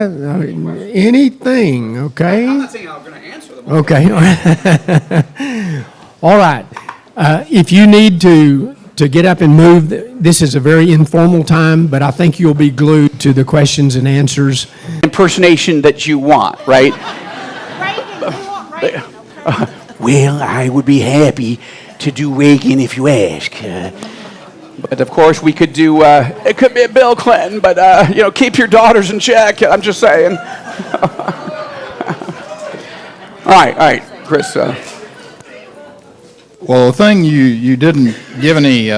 Anything, okay? I'm not saying I'm going to answer them. Okay. All right. If you need to get up and move, this is a very informal time, but I think you'll be glued to the questions and answers. Impersonation that you want, right? Reagan, you want Reagan, okay? Well, I would be happy to do Reagan if you ask. But of course, we could do. It could be Bill Clinton, but keep your daughters in check. I'm just saying. All right, Chris. Well, the thing you didn't give any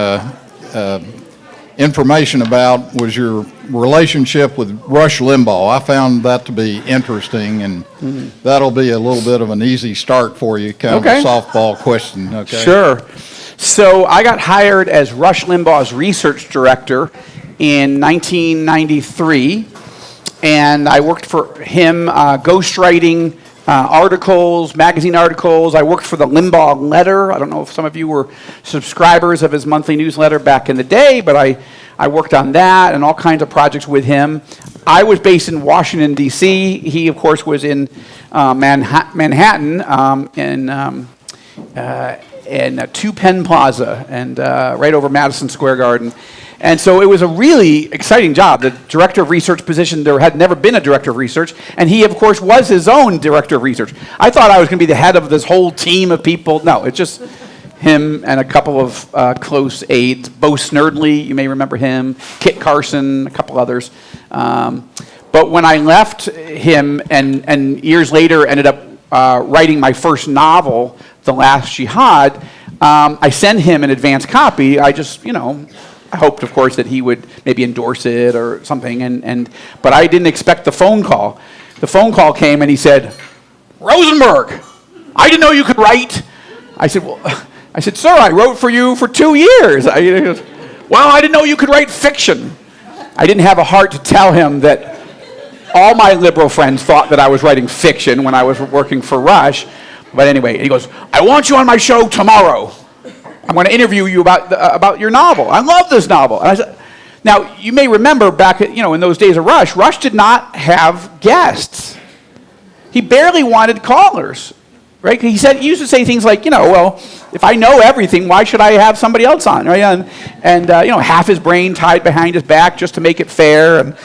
information about was your relationship with Rush Limbaugh. I found that to be interesting, and that'll be a little bit of an easy start for you, kind of a softball question. Okay. Sure. So I got hired as Rush Limbaugh's research director in 1993, and I worked for him ghostwriting articles, magazine articles. I worked for the Limbaugh Letter. I don't know if some of you were subscribers of his monthly newsletter back in the day, but I worked on that and all kinds of projects with him. I was based in Washington, D.C. He, of course, was in Manhattan in 2 Penn Plaza and right over Madison Square Garden. And so it was a really exciting job. The director of research position, there had never been a director of research, and he, of course, was his own director of research. I thought I was going to be the head of this whole team of people. No, it's just him and a couple of close aides. Bo Snerdley, you may remember him, Kit Carson, a couple others. But when I left him and years later ended up writing my first novel, The Last Jihad, I sent him an advance copy. I just, I hoped, of course, that he would maybe endorse it or something. But I didn't expect the phone call. The phone call came and he said, "Rosenberg, I didn't know you could write." I said, "Sir, I wrote for you for 2 years." "Well, I didn't know you could write fiction." I didn't have a heart to tell him that all my liberal friends thought that I was writing fiction when I was working for Rush. But anyway, he goes, "I want you on my show tomorrow. I'm going to interview you about your novel. I love this novel." And I said, now, you may remember back in those days of Rush did not have guests. He barely wanted callers, right? He used to say things like, well, if I know everything, why should I have somebody else on, right? And half his brain tied behind his back just to make it fair, and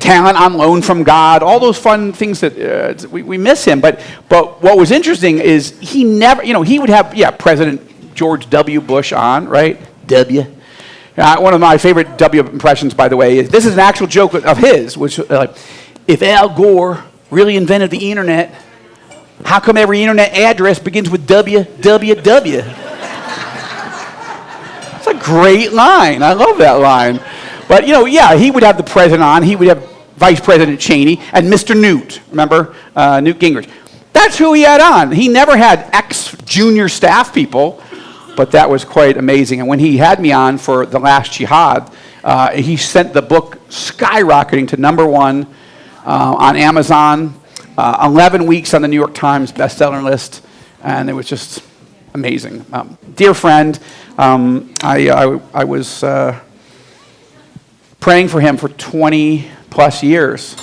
talent on loan from God, all those fun things that we miss him. But what was interesting is he never, he would have, President George W. Bush on, right? W. One of my favorite W impressions, by the way, is this is an actual joke of his, which if Al Gore really invented the internet, how come every internet address begins with www? It's a great line. I love that line. But, he would have the president on. He would have Vice President Cheney and Mr. Newt, remember? Newt Gingrich. That's who he had on. He never had ex-junior staff people, but that was quite amazing. And when he had me on for The Last Jihad, he sent the book skyrocketing to #1 on Amazon, 11 weeks on the New York Times bestseller list, and it was just amazing. Dear friend, I was praying for him for 20 plus years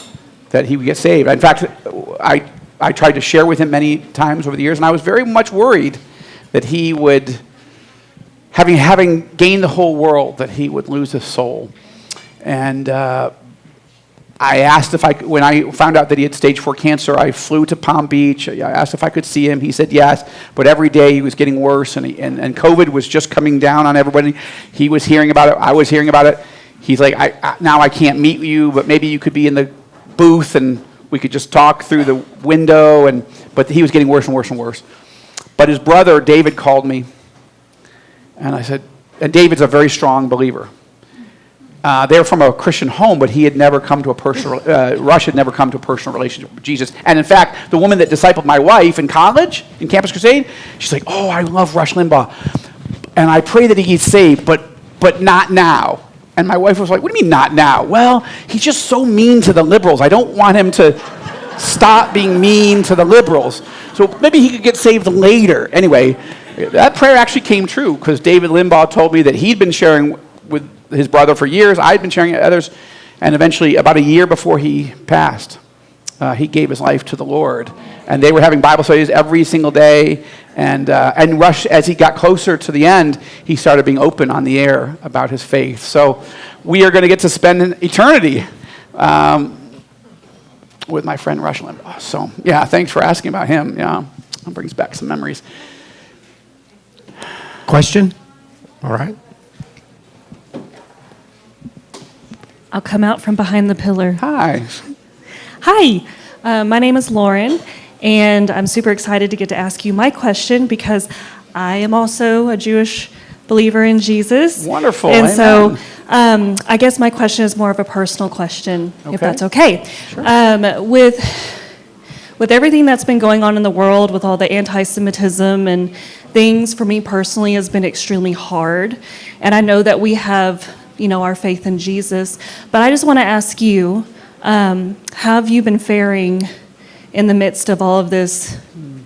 that he would get saved. In fact, I tried to share with him many times over the years, and I was very much worried that he would, having gained the whole world, that he would lose his soul. And I asked when I found out that he had stage 4 cancer, I flew to Palm Beach. I asked if I could see him. He said yes, but every day he was getting worse, and COVID was just coming down on everybody. He was hearing about it. I was hearing about it. He's like, now I can't meet you, but maybe you could be in the booth and we could just talk through the window. But he was getting worse and worse and worse. But his brother, David, called me. And I said, and David's a very strong believer. They were from a Christian home, but he had never come to a personal, Rush had never come to a personal relationship with Jesus. And in fact, the woman that discipled my wife in college, in Campus Crusade, she's like, "Oh, I love Rush Limbaugh. And I pray that he gets saved, but not now." And my wife was like, "What do you mean not now?" "Well, he's just so mean to the liberals. I don't want him to stop being mean to the liberals. So maybe he could get saved later." Anyway, that prayer actually came true because David Limbaugh told me that he'd been sharing with his brother for years. I'd been sharing it with others. And eventually, about a year before he passed, he gave his life to the Lord. And they were having Bible studies every single day. And Rush, as he got closer to the end, he started being open on the air about his faith. So we are going to get to spend an eternity with my friend Rush Limbaugh. So, yeah, thanks for asking about him. Yeah, it brings back some memories. Question? All right. I'll come out from behind the pillar. Hi. Hi, my name is Lauren, and I'm super excited to get to ask you my question because I am also a Jewish believer in Jesus. Wonderful. And Amen. so I guess my question is more of a personal question, Okay. if that's okay. Sure. With everything that's been going on in the world, with all the anti-Semitism and things, for me personally, has been extremely hard. And I know that we have, our faith in Jesus. But I just want to ask you, how have you been faring in the midst of all of this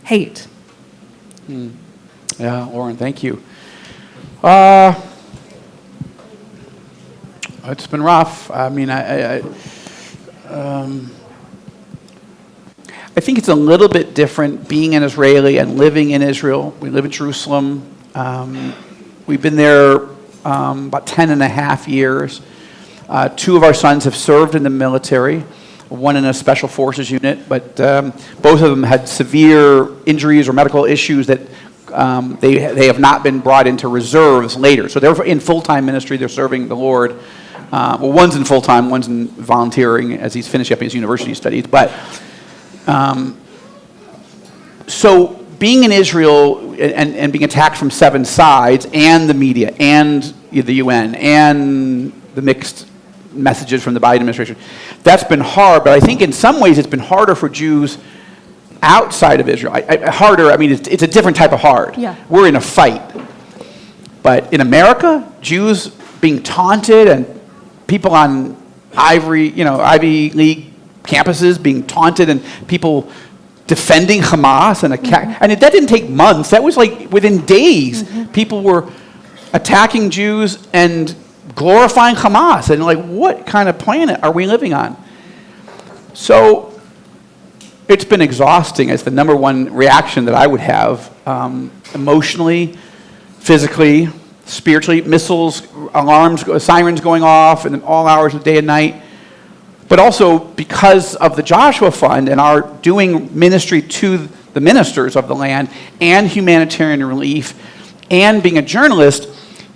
hate? Yeah, Lauren, thank you. It's been rough. I mean, I think it's a little bit different being an Israeli and living in Israel. We live in Jerusalem. We've been there about 10 and a half years. 2 of our sons have served in the military, one in a special forces unit, but both of them had severe injuries or medical issues that they have not been brought into reserves later. So they're in full-time ministry. They're serving the Lord. Well, one's in full-time, one's in volunteering as he's finishing up his university studies. But so being in Israel and being attacked from 7 sides, and the media, and the UN, and the mixed messages from the Biden administration, that's been hard. But I think in some ways it's been harder for Jews outside of Israel. Harder, I mean, it's a different type of hard. Yeah. We're in a fight. But in America, Jews being taunted and people on Ivy League campuses being taunted and people defending Hamas and and that didn't take months. That was like within days. People were attacking Jews and glorifying Hamas, and like, what kind of planet are we living on? So it's been exhausting as the number one reaction that I would have, emotionally, physically, spiritually. Missiles, alarms, sirens going off in all hours of the day and night. But also because of the Joshua Fund and our doing ministry to the ministers of the land and humanitarian relief and being a journalist,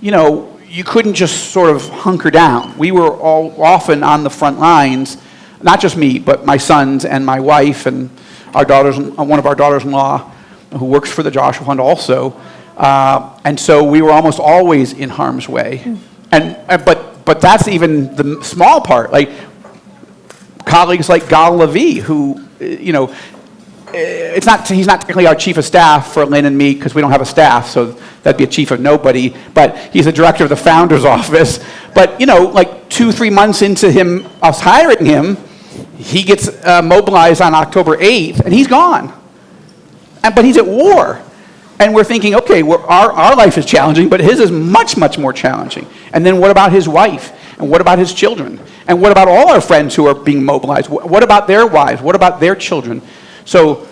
you couldn't just sort of hunker down. We were all often on the front lines, not just me, but my sons and my wife and our daughters, one of our daughters-in-law who works for the Joshua Fund also. And so we were almost always in harm's way. But that's even the small part. Like colleagues like Gal Levy, who, he's not technically our chief of staff for Lynn and me because we don't have a staff, so that'd be a chief of nobody, but he's the director of the founder's office. But, like 2-3 months into us hiring him, he gets mobilized on October 8th, and he's gone. But he's at war. And we're thinking, okay, our life is challenging, but his is much, much more challenging. And then what about his wife? And what about his children? And what about all our friends who are being mobilized? What about their wives? What about their children? So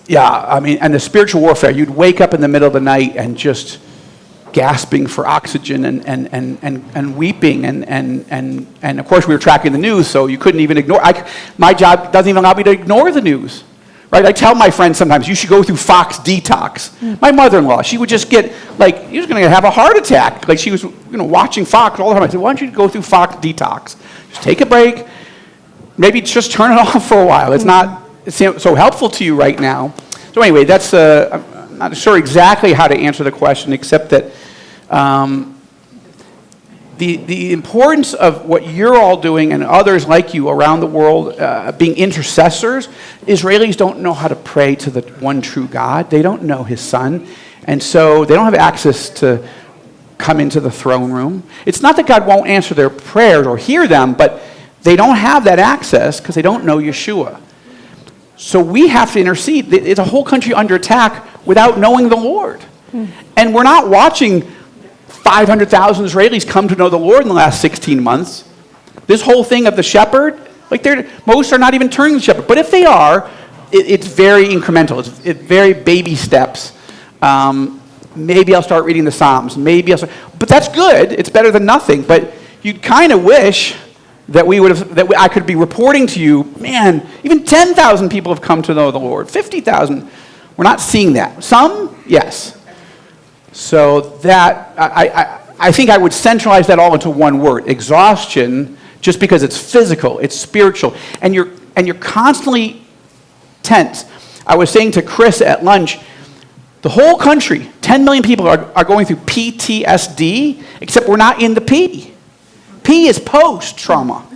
and the spiritual warfare, you'd wake up in the middle of the night and just gasping for oxygen and weeping. And of course, we were tracking the news, so you couldn't even ignore. My job doesn't even allow me to ignore the news. Right? I tell my friends sometimes, you should go through Fox Detox. My mother-in-law, she would just get, she was going to have a heart attack. Like, she was, watching Fox all the time. I said, why don't you go through Fox Detox? Just take a break. Maybe just turn it off for a while. It's so helpful to you right now. So anyway, that's, I'm not sure exactly how to answer the question, except that the importance of what you're all doing and others like you around the world, being intercessors. Israelis don't know how to pray to the one true God. They don't know his son. And so they don't have access to come into the throne room. It's not that God won't answer their prayers or hear them, but they don't have that access because they don't know Yeshua. So we have to intercede. It's a whole country under attack without knowing the Lord. And we're not watching 500,000 Israelis come to know the Lord in the last 16 months. This whole thing of the shepherd, like most are not even turning to the shepherd. But if they are, it's very incremental. It's very baby steps. Maybe I'll start reading the Psalms. But that's good. It's better than nothing. But you'd kind of wish that I could be reporting to you, man, even 10,000 people have come to know the Lord. 50,000. We're not seeing that. Some, yes. So that, I think I would centralize that all into one word, exhaustion, just because it's physical, it's spiritual, and you're constantly tense. I was saying to Chris at lunch, the whole country, 10 million people are going through PTSD, except we're not in the P. P is post-trauma.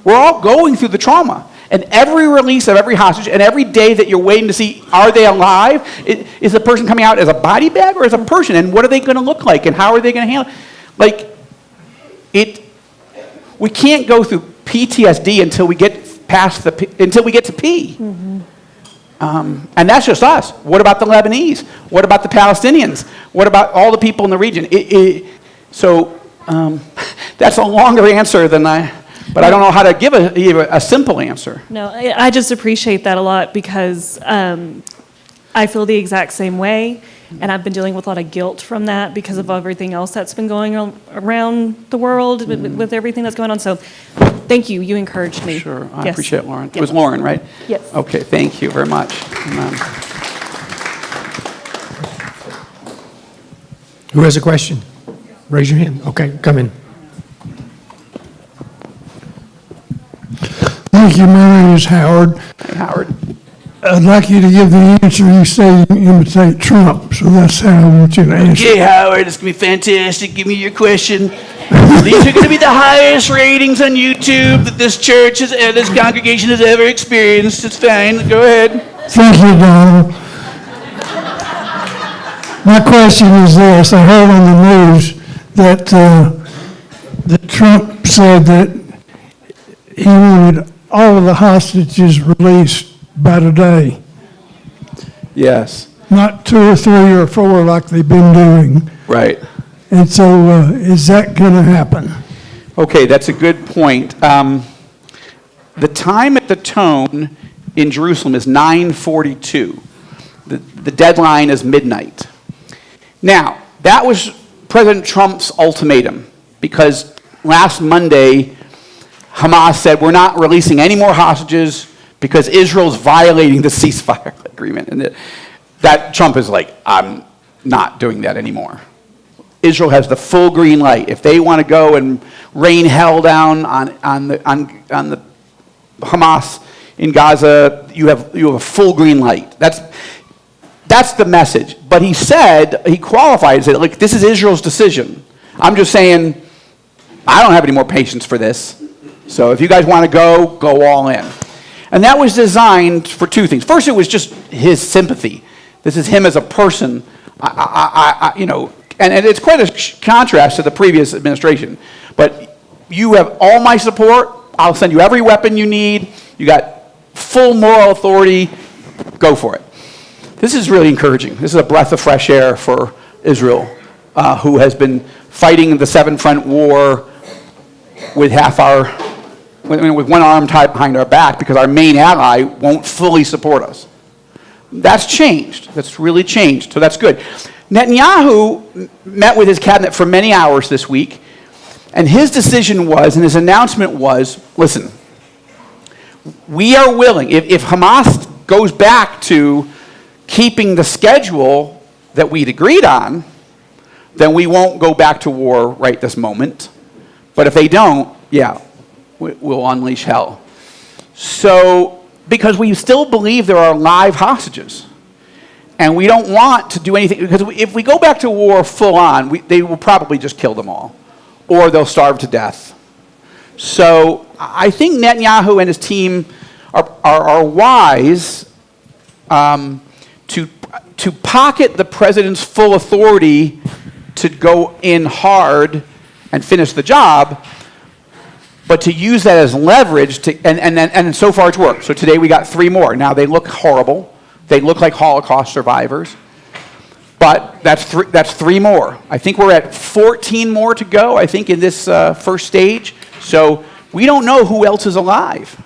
We're all going through the trauma. And every release of every hostage, and every day that you're waiting to see, are they alive? Is the person coming out as a body bag or as a person? And what are they going to look like? And how are they going to handle it? We can't go through PTSD until we get to P. Mm-hmm. And that's just us. What about the Lebanese? What about the Palestinians? What about all the people in the region? So that's a longer answer than but I don't know how to give a simple answer. No, I just appreciate that a lot because I feel the exact same way, and I've been dealing with a lot of guilt from that because of everything else that's been going on around the world with everything that's going on. So thank you. You encouraged me. Sure. I Yes. appreciate it, Lauren. Yep. It was Lauren, right? Yes. Okay, thank you very much. Amen. Who has a question? Raise your hand. Okay, come in. Thank you. My name is Howard. Hey, Howard. I'd like you to give the answer. You say you imitate Trump, so that's how I want you to answer. Okay, Howard, it's going to be fantastic. Give me your question. These are going to be the highest ratings on YouTube that this church this congregation has ever experienced. It's fine. Go ahead. Thank you, Donald. My question is this. I heard on the news that Trump said that he wanted all of the hostages released by today. Yes. Not 2 or 3 or 4 like they've been doing. Right. And so is that going to happen? Okay, that's a good point. The time at the tone in Jerusalem is 9:42. The deadline is midnight. Now, that was President Trump's ultimatum because last Monday, Hamas said, we're not releasing any more hostages because Israel's violating the ceasefire agreement. And that Trump is like, I'm not doing that anymore. Israel has the full green light. If they want to go and rain hell down on the Hamas in Gaza, you have a full green light. That's the message. But he qualified and said, look, this is Israel's decision. I'm just saying, I don't have any more patience for this. So if you guys want to go all in. And that was designed for 2 things. First, it was just his sympathy. This is him as a person. And it's quite a contrast to the previous administration. But you have all my support. I'll send you every weapon you need. You got full moral authority. Go for it. This is really encouraging. This is a breath of fresh air for Israel, who has been fighting the Seven Front War with with one arm tied behind our back because our main ally won't fully support us. That's changed. That's really changed. So that's good. Netanyahu met with his cabinet for many hours this week, and his decision was, and his announcement was, listen, we are willing, if Hamas goes back to keeping the schedule that we'd agreed on, then we won't go back to war right this moment. But if they don't, we'll unleash hell. So, because we still believe there are live hostages. And we don't want to do anything, because if we go back to war full on, they will probably just kill them all. Or they'll starve to death. So I think Netanyahu and his team are wise to pocket the president's full authority to go in hard and finish the job, but to use that as leverage and so far it's worked. So today we got 3 more. Now they look horrible. They look like Holocaust survivors. But that's three more. I think we're at 14 more to go, I think, in this first stage. So we don't know who else is alive.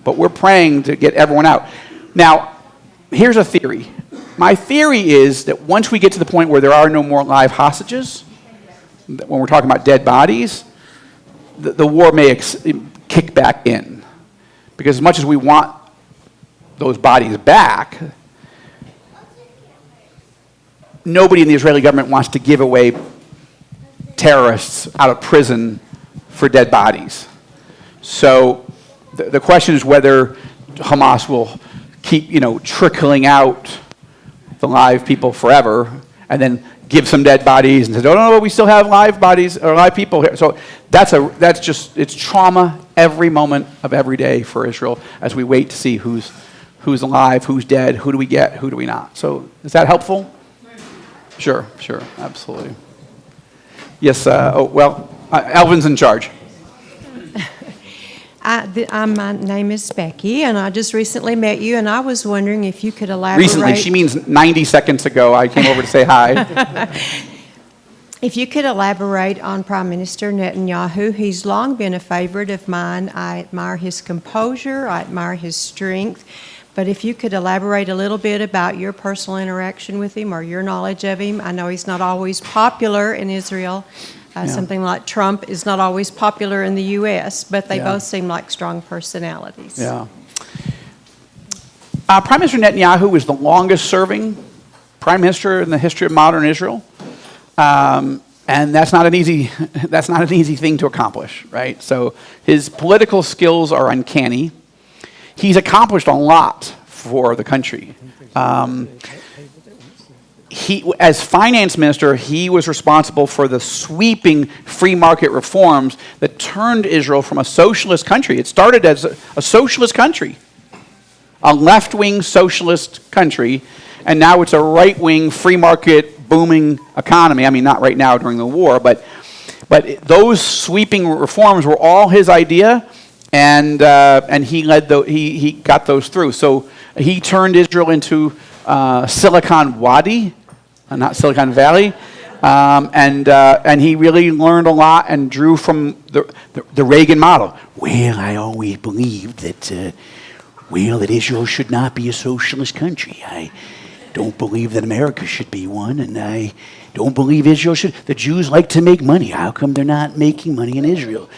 But we're praying to get everyone out. Now, here's a theory. My theory is that once we get to the point where there are no more live hostages, when we're talking about dead bodies, the war may kick back in. Because as much as we want those bodies back, nobody in the Israeli government wants to give away terrorists out of prison for dead bodies. So the question is whether Hamas will keep, trickling out the live people forever, and then give some dead bodies and say, no, we still have live bodies or live people here. So it's trauma every moment of every day for Israel as we wait to see who's alive, who's dead, who do we get, who do we not. So is that helpful? Sure, absolutely. Yes, Elvin's in charge. My name is Becky, and I just recently met you, and I was wondering if you could elaborate. Recently, she means 90 seconds ago. I came over to say hi. If you could elaborate on Prime Minister Netanyahu. He's long been a favorite of mine. I admire his composure. I admire his strength. But if you could elaborate a little bit about your personal interaction with him or your knowledge of him. I know he's not always popular in Israel. Something like Trump is not always popular in the U.S., but they both seem like strong personalities. Yeah. Prime Minister Netanyahu is the longest-serving prime minister in the history of modern Israel, and that's not an easy thing to accomplish, right? So his political skills are uncanny. He's accomplished a lot for the country. As finance minister, he was responsible for the sweeping free market reforms that turned Israel from a socialist country. It started as a socialist country, a left-wing socialist country, and now it's a right-wing free market booming economy. I mean, not right now during the war, but those sweeping reforms were all his idea, and he he got those through. So he turned Israel into Silicon Wadi, not Silicon Valley, and he really learned a lot and drew from the Reagan model. Well, I always believed that Israel should not be a socialist country. I don't believe that America should be one, and I don't believe Israel should. The Jews like to make money. How come they're not making money in Israel?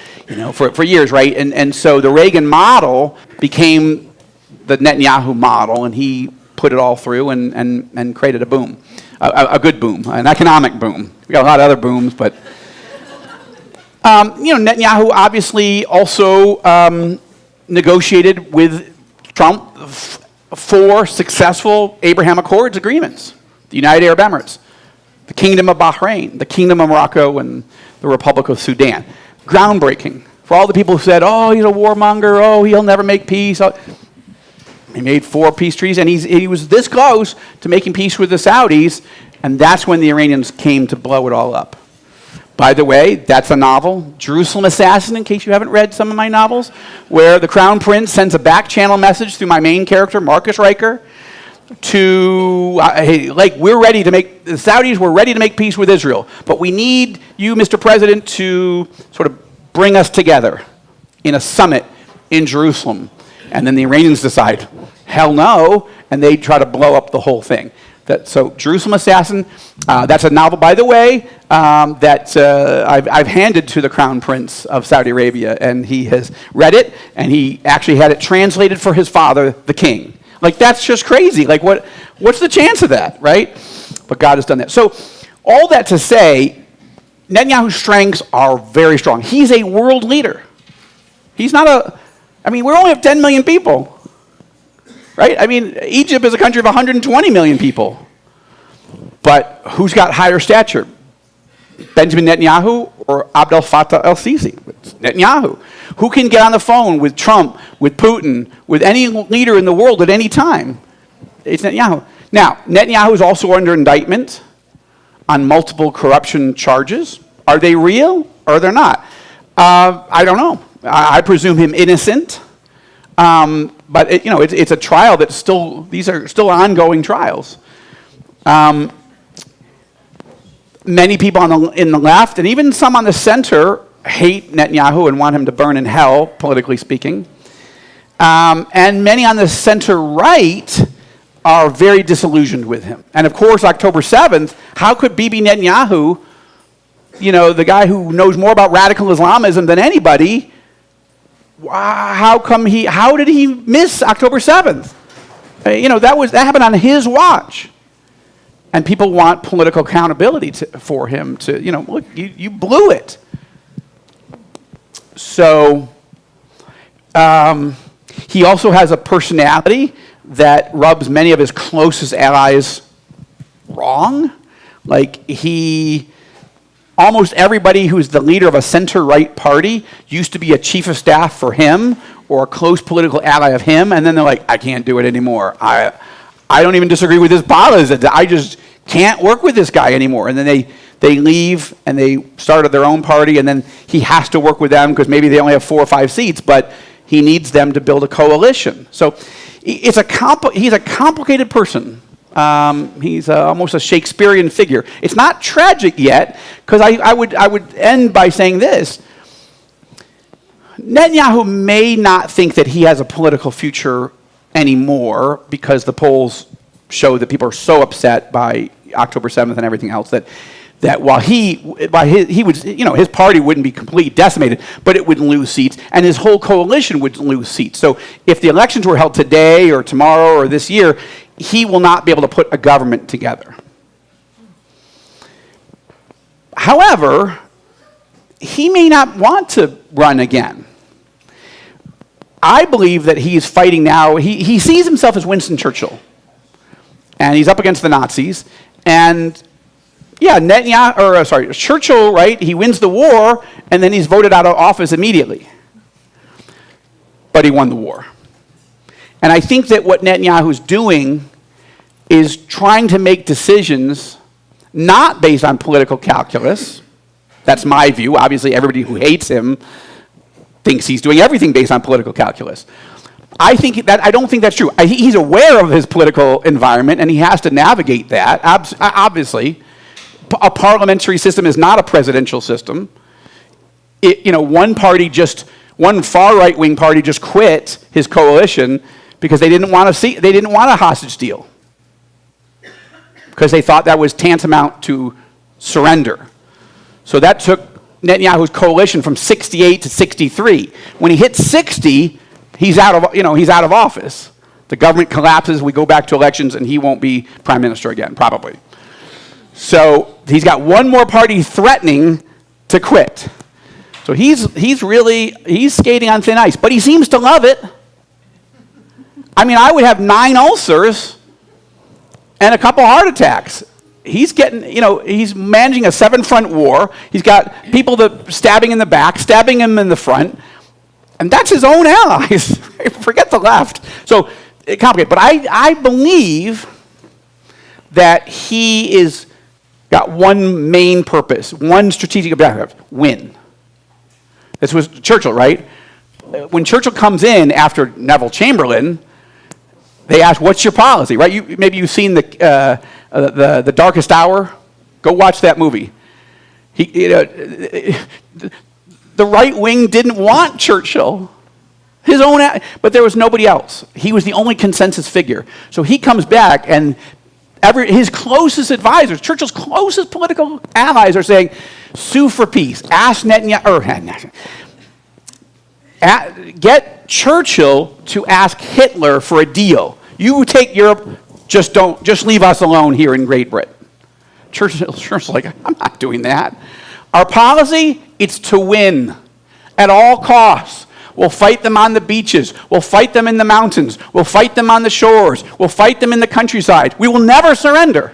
For years, right? And so the Reagan model became the Netanyahu model, and he put it all through and created a boom, a good boom, an economic boom. We got a lot of other booms, but Netanyahu obviously also negotiated with Trump 4 successful Abraham Accords agreements: the United Arab Emirates, the Kingdom of Bahrain, the Kingdom of Morocco, and the Republic of Sudan. Groundbreaking for all the people who said, "Oh, he's a warmonger. Oh, he'll never make peace." He made 4 peace treaties, and he was this close to making peace with the Saudis, and that's when the Iranians came to blow it all up. By the way, that's a novel, Jerusalem Assassin, in case you haven't read some of my novels, where the Crown Prince sends a back-channel message through my main character, Marcus Riker, to, hey, the Saudis were ready to make peace with Israel, but we need you, Mr. President, to sort of bring us together in a summit in Jerusalem. And then the Iranians decide, hell no, and they try to blow up the whole thing. So Jerusalem Assassin, that's a novel, by the way, that I've handed to the Crown Prince of Saudi Arabia, and he has read it, and he actually had it translated for his father, the king. Like, that's just crazy. Like, what's the chance of that, right? But God has done that. So all that to say, Netanyahu's strengths are very strong. He's a world leader. He's not we only have 10 million people. Right? I mean, Egypt is a country of 120 million people. But who's got higher stature? Benjamin Netanyahu or Abdel Fattah el-Sisi? It's Netanyahu. Who can get on the phone with Trump, with Putin, with any leader in the world at any time? It's Netanyahu. Now, Netanyahu is also under indictment on multiple corruption charges. Are they real or are they not? I don't know. I presume him innocent. But it's a trial that's these are still ongoing trials. Many people in the left, and even some on the center, hate Netanyahu and want him to burn in hell, politically speaking. And many on the center right are very disillusioned with him. And of course, October 7th, how could Bibi Netanyahu, the guy who knows more about radical Islamism than anybody, how did he miss October 7th? That happened on his watch. And people want political accountability for him to, look, you blew it. So he also has a personality that rubs many of his closest allies wrong. Like almost everybody who's the leader of a center-right party used to be a chief of staff for him or a close political ally of him, and then they're like, I can't do it anymore. I don't even disagree with his policies. I just can't work with this guy anymore. And then they leave and they started their own party, and then he has to work with them because maybe they only have 4 or 5 seats, but he needs them to build a coalition. So he's a complicated person. He's almost a Shakespearean figure. It's not tragic yet, because I would end by saying this. Netanyahu may not think that he has a political future anymore because the polls show that people are so upset by October 7th and everything else that while he would, his party wouldn't be completely decimated, but it would lose seats, and his whole coalition would lose seats. So if the elections were held today or tomorrow or this year, he will not be able to put a government together. However, he may not want to run again. I believe that he is fighting now. He sees himself as Winston Churchill, and he's up against the Nazis. And yeah, Churchill, right? He wins the war, and then he's voted out of office immediately. But he won the war. And I think that what Netanyahu's doing is trying to make decisions not based on political calculus. That's my view. Obviously, everybody who hates him thinks he's doing everything based on political calculus. I don't think that's true. He's aware of his political environment, and he has to navigate that. Obviously, a parliamentary system is not a presidential system. One far right-wing party just quit his coalition because they didn't want a hostage deal, because they thought that was tantamount to surrender. So that took Netanyahu's coalition from 68 to 63. When he hits 60, he's out of office. The government collapses, we go back to elections, and he won't be prime minister again, probably. So he's got one more party threatening to quit. So he's skating on thin ice, but he seems to love it. I mean, I would have 9 ulcers and a couple heart attacks. He's he's managing a 7-front war. He's got people stabbing in the back, stabbing him in the front, and that's his own allies. Forget the left. So it's complicated. But I believe that he is got one main purpose, one strategic objective: win. This was Churchill, right? When Churchill comes in after Neville Chamberlain, they ask, "What's your policy?" Right? Maybe you've seen the Darkest Hour. Go watch that movie. The right wing didn't want Churchill, but there was nobody else. He was the only consensus figure. So he comes back, and his closest advisors, Churchill's closest political allies, are saying, "Sue for peace. Ask Netanyahu, get Churchill to ask Hitler for a deal. You take Europe, just leave us alone here in Great Britain." Churchill's like, "I'm not doing that. Our policy, it's to win at all costs. We'll fight them on the beaches. We'll fight them in the mountains. We'll fight them on the shores. We'll fight them in the countryside. We will never surrender."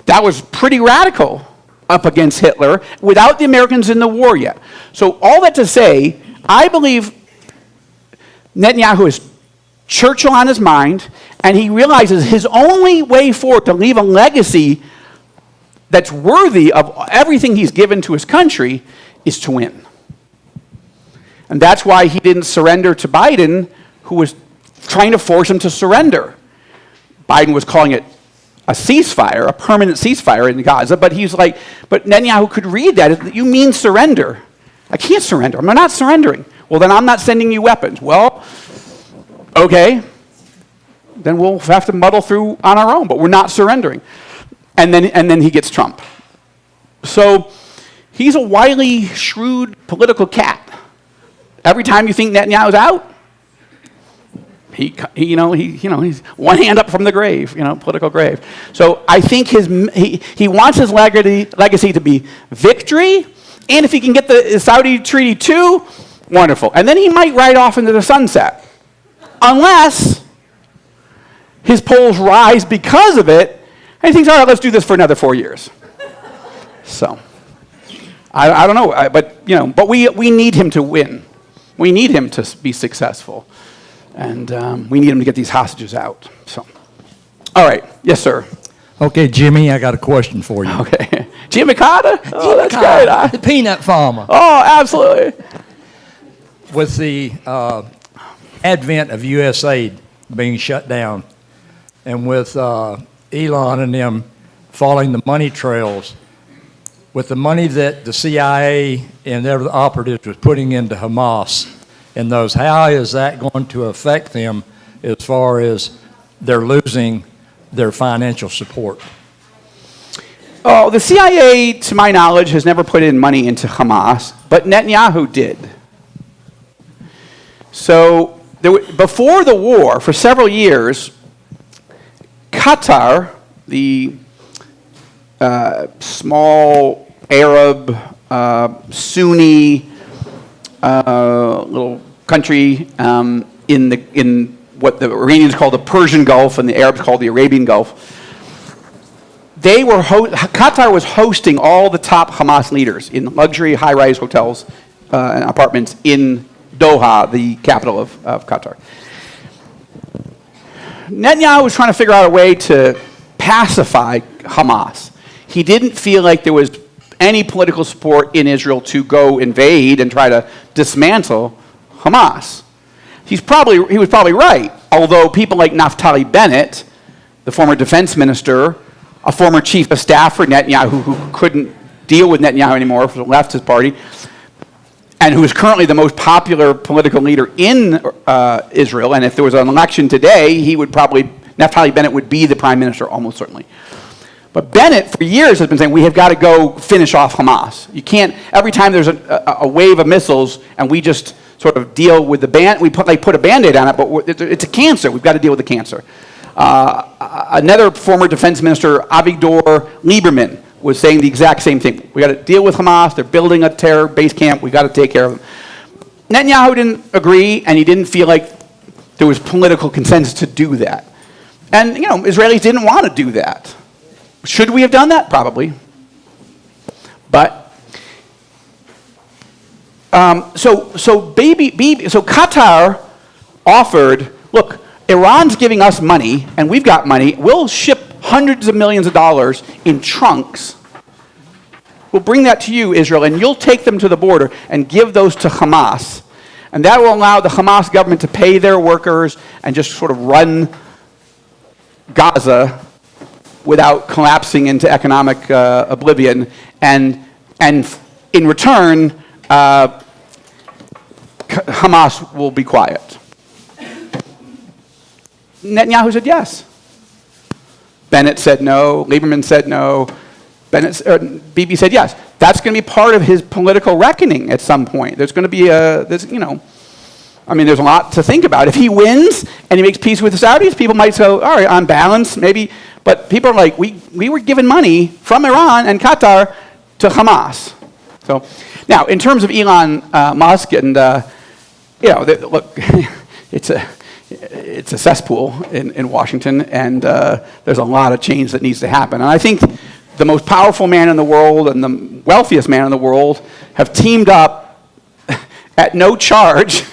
That was pretty radical up against Hitler without the Americans in the war yet. So all that to say, I believe Netanyahu has Churchill on his mind, and he realizes his only way forward to leave a legacy that's worthy of everything he's given to his country is to win. And that's why he didn't surrender to Biden, who was trying to force him to surrender. Biden was calling it a ceasefire, a permanent ceasefire in Gaza, but he's like, but Netanyahu could read that. You mean surrender. I can't surrender. I'm not surrendering. Well, then I'm not sending you weapons. Well, okay. Then we'll have to muddle through on our own, but we're not surrendering. And then he gets Trump. So he's a wily, shrewd political cat. Every time you think Netanyahu's out, he's one hand up from the grave, political grave. So I think he wants his legacy to be victory, and if he can get the Saudi treaty too, wonderful. And then he might ride off into the sunset, unless his polls rise because of it, and he thinks, all right, let's do this for another 4 years. So I don't know, but we need him to win. We need him to be successful. And we need him to get these hostages out. So, all right. Yes, sir. Okay, Jimmy, I got a question for you. Okay. Jimmy Carter? Oh, that's great. Huh? The peanut farmer. Oh, absolutely. With the advent of USAID being shut down, and with Elon and them following the money trails, with the money that the CIA and their operatives was putting into Hamas, and those, how is that going to affect them as far as they're losing their financial support? Oh, the CIA, to my knowledge, has never put in money into Hamas, but Netanyahu did. So before the war, for several years, Qatar, the small Arab, Sunni little country in what the Iranians call the Persian Gulf and the Arabs call the Arabian Gulf. Qatar was hosting all the top Hamas leaders in luxury high-rise hotels and apartments in Doha, the capital of Qatar. Netanyahu was trying to figure out a way to pacify Hamas. He didn't feel like there was any political support in Israel to go invade and try to dismantle Hamas. He was probably right, although people like Naftali Bennett, the former defense minister, a former chief of staff for Netanyahu who couldn't deal with Netanyahu anymore, left his party, and who is currently the most popular political leader in Israel, and if there was an election today, Naftali Bennett would be the prime minister, almost certainly. But Bennett, for years, has been saying, we have got to go finish off Hamas. You can't, every time there's a wave of missiles, and we just sort of deal with we put a Band-Aid on it, but it's a cancer. We've got to deal with the cancer. Another former defense minister, Avigdor Lieberman, was saying the exact same thing. We got to deal with Hamas. They're building a terror base camp. We got to take care of them. Netanyahu didn't agree, and he didn't feel like there was political consensus to do that. And Israelis didn't want to do that. Should we have done that? Probably. But so Qatar offered, look, Iran's giving us money, and we've got money. We'll ship hundreds of millions of dollars in trunks. We'll bring that to you, Israel, and you'll take them to the border and give those to Hamas. And that will allow the Hamas government to pay their workers and just sort of run Gaza without collapsing into economic oblivion. And in return, Hamas will be quiet. Netanyahu said yes. Bennett said no. Lieberman said no. Bibi said yes. That's going to be part of his political reckoning at some point. There's going to be there's a lot to think about. If he wins and he makes peace with the Saudis, people might say, all right, on balance, maybe. But people are like, we were given money from Iran and Qatar to Hamas. So now, in terms of Elon Musk, and look, it's a cesspool in Washington, and there's a lot of change that needs to happen. And I think the most powerful man in the world and the wealthiest man in the world have teamed up at no charge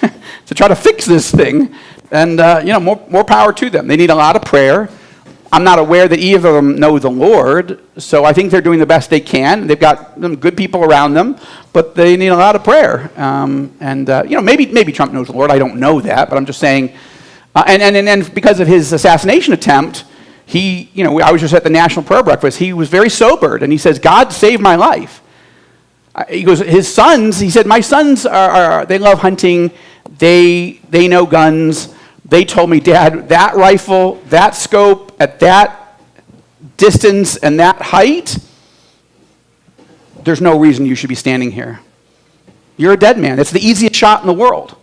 to try to fix this thing. And more power to them. They need a lot of prayer. I'm not aware that either of them know the Lord, so I think they're doing the best they can. They've got some good people around them, but they need a lot of prayer. Maybe Trump knows the Lord. I don't know that, but I'm just saying. And because of his assassination attempt, I was just at the National Prayer Breakfast. He was very sobered, and he says, God saved my life. He goes, his sons, he said, my sons they love hunting, they know guns. They told me, Dad, that rifle, that scope, at that distance and that height, there's no reason you should be standing here. You're a dead man. It's the easiest shot in the world.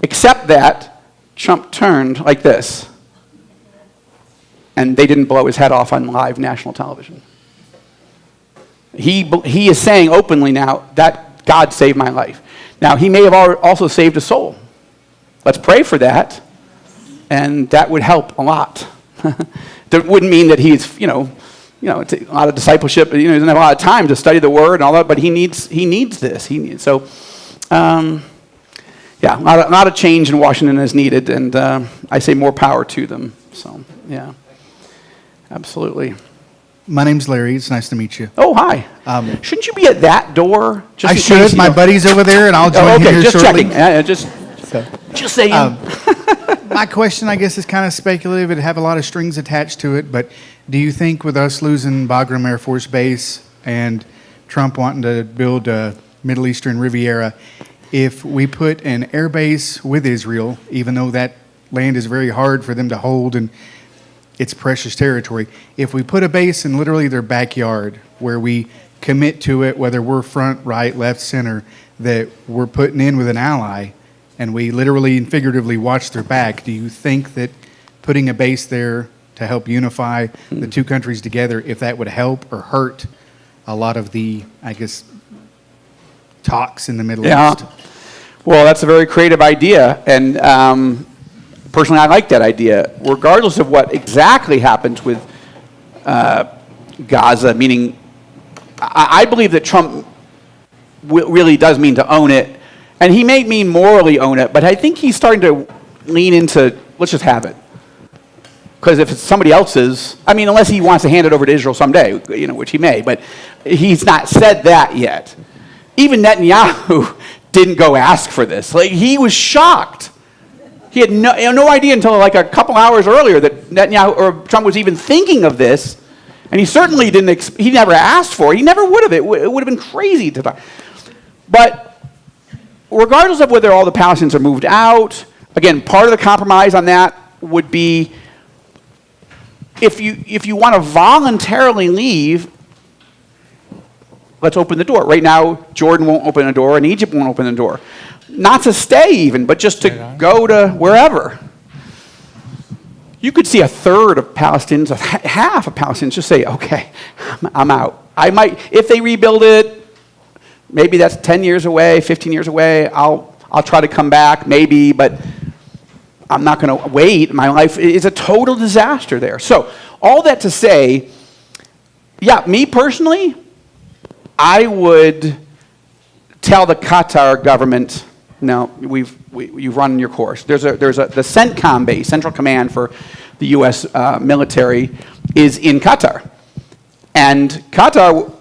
Except that Trump turned like this, and they didn't blow his head off on live national television. He is saying openly now that God saved my life. Now, he may have also saved a soul. Let's pray for that, and that would help a lot. That wouldn't mean that he's, it's a lot of discipleship. He doesn't have a lot of time to study the Word and all that, but he needs this. A lot of change in Washington is needed, and I say more power to them. So, yeah, absolutely. My name's Larry. It's nice to meet you. Oh, hi. Shouldn't you be at that door? Just I should. My buddy's over there, and I'll join him here just shortly. checking. Just saying. My question, I guess, is kind of speculative. It'd have a lot of strings attached to it, but do you think with us losing Bagram Air Force Base and Trump wanting to build a Middle Eastern Riviera, if we put an air base with Israel, even though that land is very hard for them to hold and it's precious territory, if we put a base in literally their backyard where we commit to it, whether we're front, right, left, center, that we're putting in with an ally, and we literally and figuratively watch their back, do you think that putting a base there to help unify the two countries together, if that would help or hurt a lot of the, I guess, talks in the Middle East? Well, that's a very creative idea, and personally, I like that idea. Regardless of what exactly happens with Gaza, meaning I believe that Trump really does mean to own it, and he may mean morally own it, but I think he's starting to lean into, let's just have it. Because if it's somebody else's, unless he wants to hand it over to Israel someday, which he may, but he's not said that yet. Even Netanyahu didn't go ask for this. He was shocked. He had no idea until a couple hours earlier that Netanyahu or Trump was even thinking of this, and he certainly didn't. He never asked for it. He never would have. It would have been crazy to talk. But regardless of whether all the Palestinians are moved out, again, part of the compromise on that would be if you want to voluntarily leave, let's open the door. Right now, Jordan won't open a door, and Egypt won't open the door. Not to stay even, but just to go to wherever. You could see a third of Palestinians, half of Palestinians just say, okay, I'm out. I might, if they rebuild it, maybe that's 10 years away, 15 years away, I'll try to come back, maybe, but I'm not going to wait. My life is a total disaster there. So all that to say, me personally, I would tell the Qatar government, no, you've run your course. There's the CENTCOM base, Central Command for the U.S. military, is in Qatar, and Qatar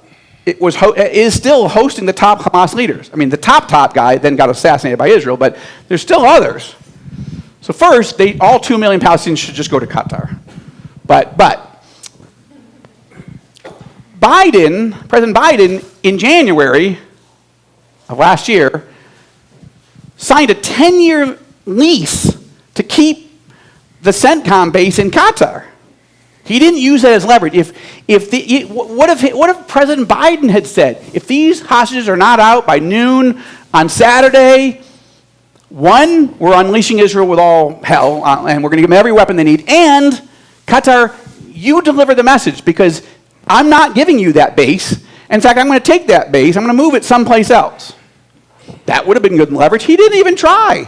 is still hosting the top Hamas leaders. The top guy then got assassinated by Israel, but there's still others. So first, all 2 million Palestinians should just go to Qatar, but President Biden, in January of last year, signed a 10-year lease to keep the CENTCOM base in Qatar. He didn't use that as leverage. What if President Biden had said, if these hostages are not out by noon on Saturday, one, we're unleashing Israel with all hell, and we're going to give them every weapon they need, and Qatar, you deliver the message, because I'm not giving you that base. In fact, I'm going to take that base, I'm going to move it someplace else. That would have been good leverage. He didn't even try.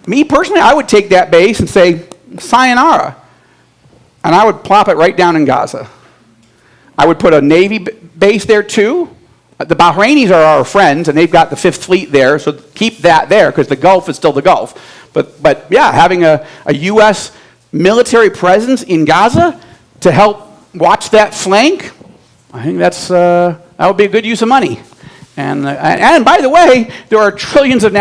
Me personally, I would take that base and say, sayonara. And I would plop it right down in Gaza. I would put a Navy base there too. The Bahrainis are our friends, and they've got the Fifth Fleet there, so keep that there, because the Gulf is still the Gulf. But yeah, having a U.S. military presence in Gaza to help watch that flank, I think that would be a good use of money. And by the way, there are trillions of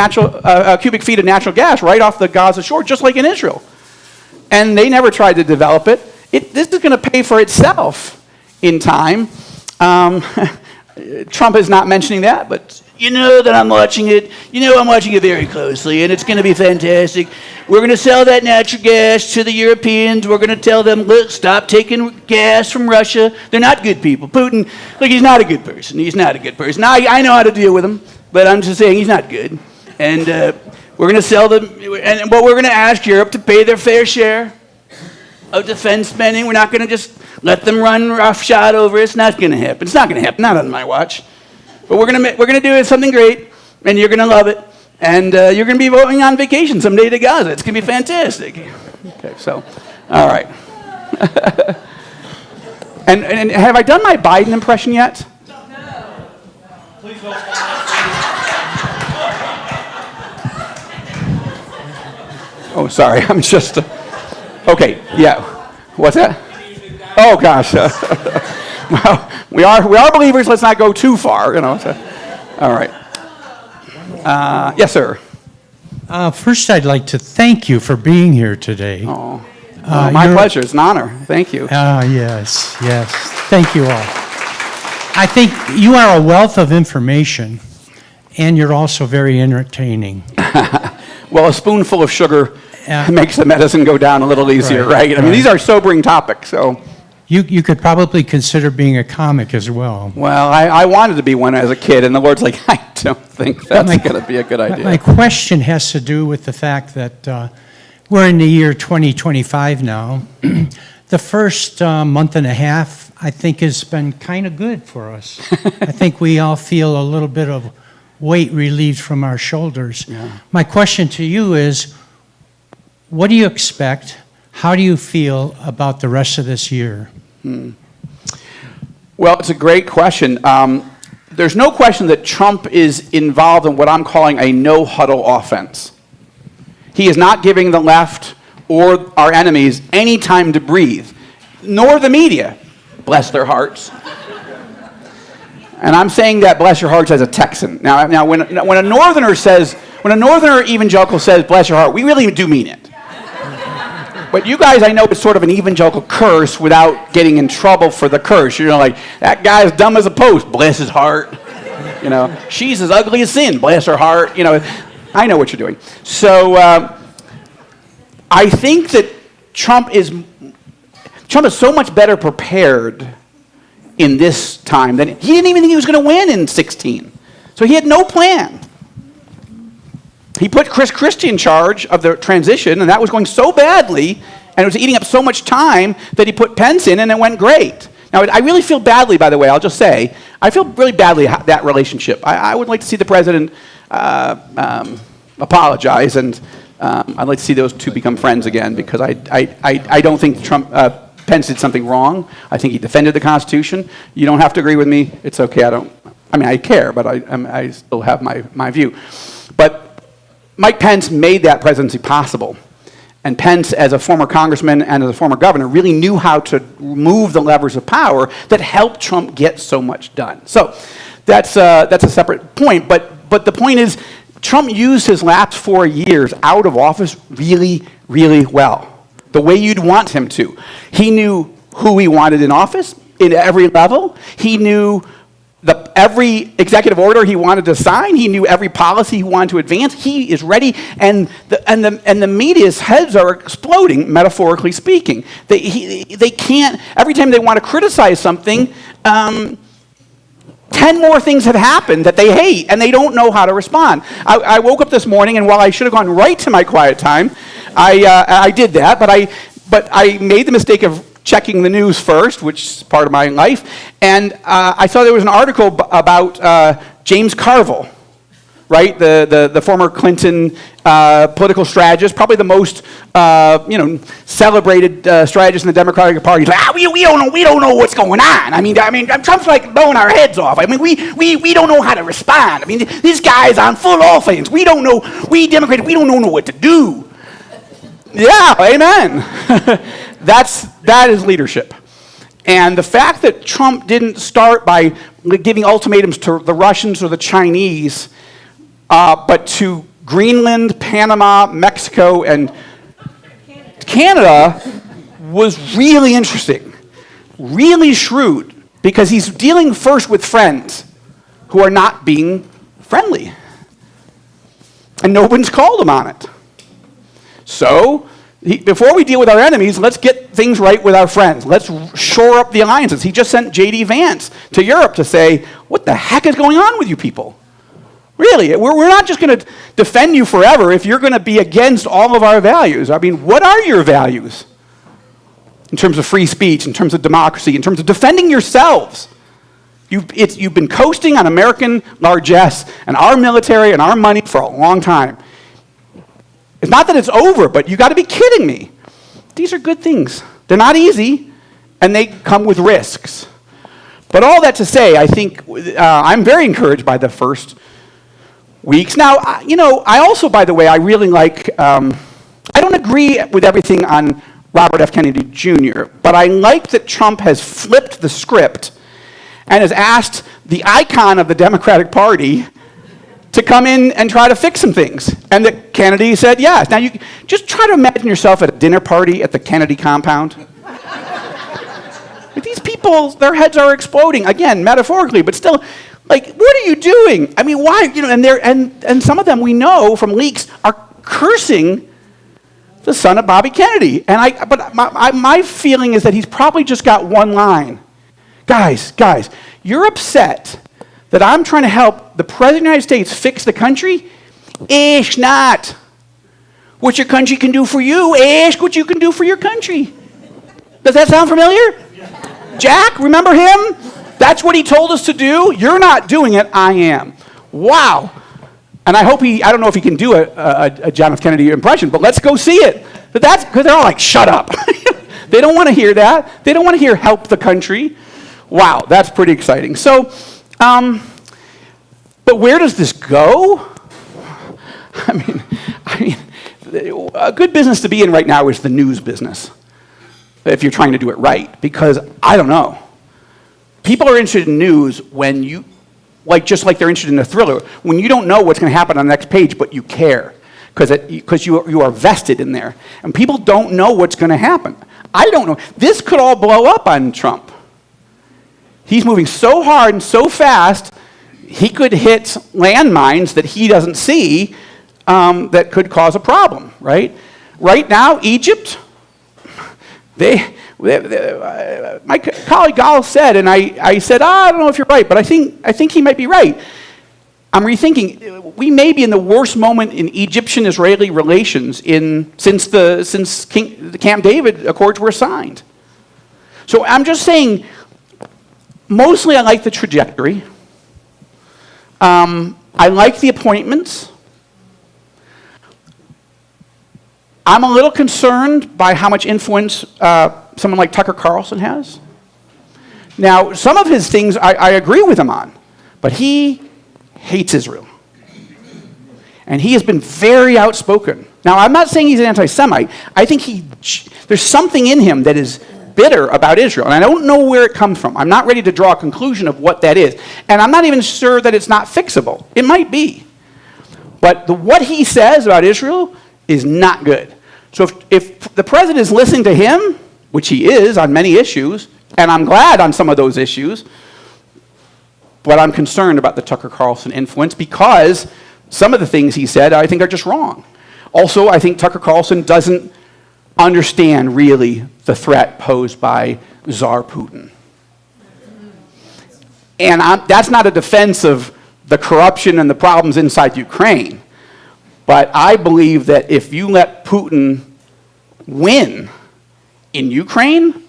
cubic feet of natural gas right off the Gaza shore, just like in Israel. and they never tried to develop it. This is going to pay for itself in time. Trump is not mentioning that, but you know that I'm watching it. You know I'm watching it very closely, and it's going to be fantastic. We're going to sell that natural gas to the Europeans. We're going to tell them, look, stop taking gas from Russia. They're not good people. Putin, look, he's not a good person. He's not a good person. I know how to deal with him, but I'm just saying he's not good. And we're going to sell them, but we're going to ask Europe to pay their fair share of defense spending. We're not going to just let them run roughshod over it. It's not going to happen. It's not going to happen. Not on my watch. But we're going to do something great, and you're going to love it. And you're going to be going on vacation someday to Gaza. It's going to be fantastic. Okay, so, all right. and have I done my Biden impression yet? No. Please don't. Oh, sorry. I'm just. Okay. Yeah. What's that? Oh gosh. Well, we are believers. Let's not go too far. You know. So, all right. Yes, sir. First, I'd like to thank you for being here today. Oh, my pleasure. It's an honor. Thank you. Yes. Thank you all. I think you are a wealth of information, and you're also very entertaining. Well, a spoonful of sugar makes the medicine go down a little easier, right? I mean, these are sobering topics, so. You could probably consider being a comic as well. Well, I wanted to be one as a kid, and the Lord's like, I don't think that's going to be a good idea. My question has to do with the fact that we're in the year 2025 now. The first month and a half, I think, has been kind of good for us. I think we all feel a little bit of weight relieved from our shoulders. Yeah. My question to you is, what do you expect? How do you feel about the rest of this year? Well, it's a great question. There's no question that Trump is involved in what I'm calling a no-huddle offense. He is not giving the left or our enemies any time to breathe, nor the media, bless their hearts. And I'm saying that, bless your hearts, as a Texan. Now, when a northerner evangelical says, bless your heart, we really do mean it. But you guys, I know it's sort of an evangelical curse without getting in trouble for the curse. You know, like, that guy's dumb as a post, bless his heart. You know, she's as ugly as sin, bless her heart. You know, I know what you're doing. So I think that Trump is so much better prepared in this time than he didn't even think he was going to win in 2016. So he had no plan. He put Chris Christie in charge of the transition, and that was going so badly, and it was eating up so much time that he put Pence in, and it went great. Now, I really feel badly, by the way, I'll just say, I feel really badly that relationship. I would like to see the president apologize, and I'd like to see those two become friends again, because I don't think Pence did something wrong. I think he defended the Constitution. You don't have to agree with me. It's okay. I care, but I still have my view. But Mike Pence made that presidency possible. And Pence, as a former congressman and as a former governor, really knew how to move the levers of power that helped Trump get so much done. So that's a separate point. But the point is, Trump used his last 4 years out of office really, really well, the way you'd want him to. He knew who he wanted in office in every level. He knew every executive order he wanted to sign. He knew every policy he wanted to advance. He is ready, and the media's heads are exploding, metaphorically speaking. They can't, every time they want to criticize something, 10 more things have happened that they hate, and they don't know how to respond. I woke up this morning, and while I should have gone right to my quiet time, I did that, but I made the mistake of checking the news first, which is part of my life, and I saw there was an article about James Carville, right? The former Clinton political strategist, probably the most celebrated strategist in the Democratic Party. He's like, we don't know what's going on. I mean, Trump's like blowing our heads off. I mean, we don't know how to respond. I mean, this guy's on full offense. We Democrats, we don't know what to do. Yeah, amen. That is leadership. And the fact that Trump didn't start by giving ultimatums to the Russians or the Chinese, but to Greenland, Panama, Mexico, and Canada was really interesting, really shrewd, because he's dealing first with friends who are not being friendly. And no one's called him on it. So, before we deal with our enemies, let's get things right with our friends. Let's shore up the alliances. He just sent J.D. Vance to Europe to say, what the heck is going on with you people? Really, we're not just going to defend you forever if you're going to be against all of our values. I mean, what are your values? In terms of free speech, in terms of democracy, in terms of defending yourselves. You've been coasting on American largesse and our military and our money for a long time. It's not that it's over, but you got to be kidding me. These are good things. They're not easy, and they come with risks. But all that to say, I think I'm very encouraged by the first weeks. Now, I also, by the way, I really like, I don't agree with everything on Robert F. Kennedy Jr., but I like that Trump has flipped the script and has asked the icon of the Democratic Party to come in and try to fix some things. And that Kennedy said yes. Now, you just try to imagine yourself at a dinner party at the Kennedy compound. These people, their heads are exploding, again, metaphorically, but still, like, what are you doing? I mean, why? And some of them we know from leaks are cursing the son of Bobby Kennedy. But my feeling is that he's probably just got one line. Guys, you're upset that I'm trying to help the President of the United States fix the country? Ask not what your country can do for you. Ask what you can do for your country. Does that sound familiar? Jack, remember him? That's what he told us to do. You're not doing it. I am. Wow. And I don't know if he can do a John F. Kennedy impression, but let's go see it. But that's because they're all like, shut up. They don't want to hear that. They don't want to hear help the country. Wow, that's pretty exciting. So, but where does this go? I mean, a good business to be in right now is the news business, if you're trying to do it right, because I don't know. People are interested in news when you, just like they're interested in a thriller, when you don't know what's going to happen on the next page, but you care, because you are vested in there. And people don't know what's going to happen. I don't know. This could all blow up on Trump. He's moving so hard and so fast, he could hit landmines that he doesn't see that could cause a problem, right? Right now, Egypt, my colleague Gal said, and I said, I don't know if you're right, but I think he might be right. I'm rethinking, we may be in the worst moment in Egyptian-Israeli relations since the Camp David Accords were signed. So I'm just saying, mostly I like the trajectory. I like the appointments. I'm a little concerned by how much influence someone like Tucker Carlson has. Now, some of his things I agree with him on, but he hates Israel. And he has been very outspoken. Now, I'm not saying he's an anti-Semite. I think there's something in him that is bitter about Israel, and I don't know where it comes from. I'm not ready to draw a conclusion of what that is. And I'm not even sure that it's not fixable. It might be. But what he says about Israel is not good. So if the president is listening to him, which he is on many issues, and I'm glad on some of those issues, but I'm concerned about the Tucker Carlson influence because some of the things he said I think are just wrong. Also, I think Tucker Carlson doesn't understand really the threat posed by Tsar Putin. And that's not a defense of the corruption and the problems inside Ukraine. But I believe that if you let Putin win in Ukraine,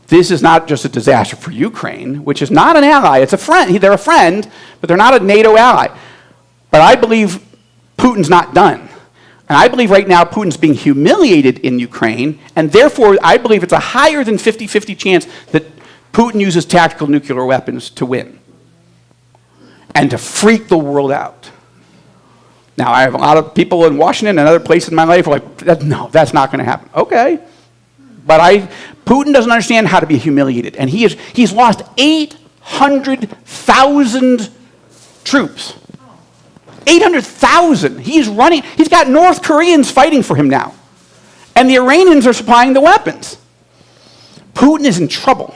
this is not just a disaster for Ukraine, which is not an ally. It's a friend. They're a friend, but they're not a NATO ally. But I believe Putin's not done. And I believe right now Putin's being humiliated in Ukraine, and therefore I believe it's a higher than 50-50 chance that Putin uses tactical nuclear weapons to win and to freak the world out. Now, I have a lot of people in Washington and other places in my life who are like, no, that's not going to happen. Okay. But Putin doesn't understand how to be humiliated. And he's lost 800,000 troops. 800,000. He's got North Koreans fighting for him now. And the Iranians are supplying the weapons. Putin is in trouble.